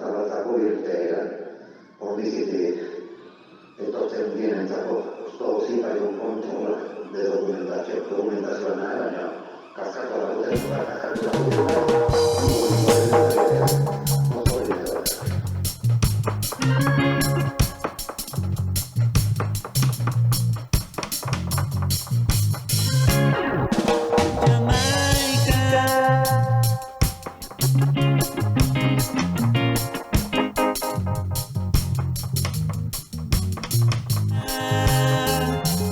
zabaltzako irteera, ondizitik, etortzen dienentzako, zipaiun kontrola de dokumentazioa nahi, baina kaskatu lagutzen,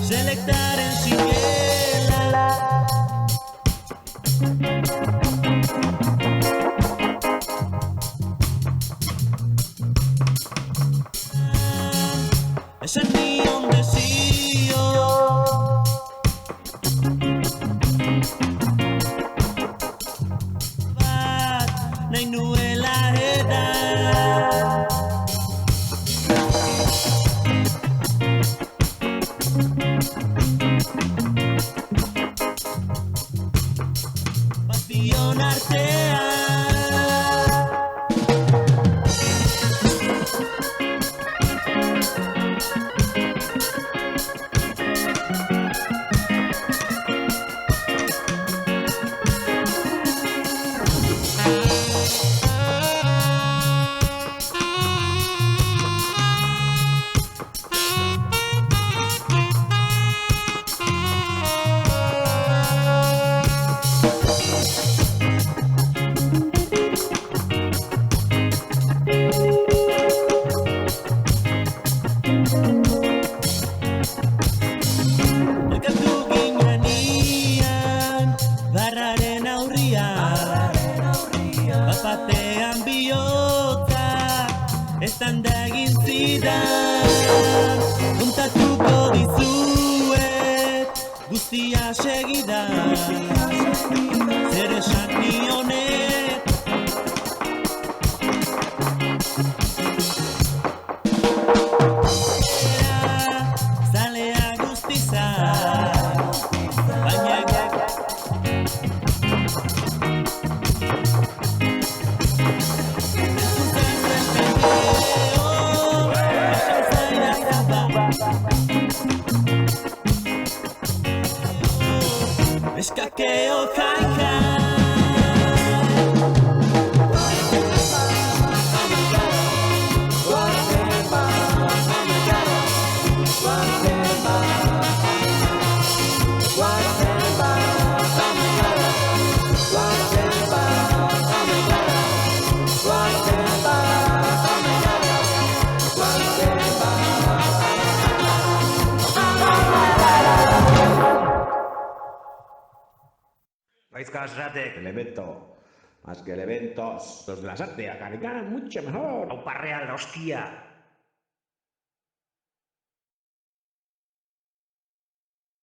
Selektaren zingela esan nion desio bat nahi nuela eta Bion artean Barraren aurrian Bapatean bihotza Eztan da egin zidan Kontatuko dizuet Guztia segidan Zer esan nionet Zalea guztizan Baina Eskakeo jaika Ratek. El evento, más que el evento, los de las artes, Caricán, mucho mejor. Aupa real, hostia.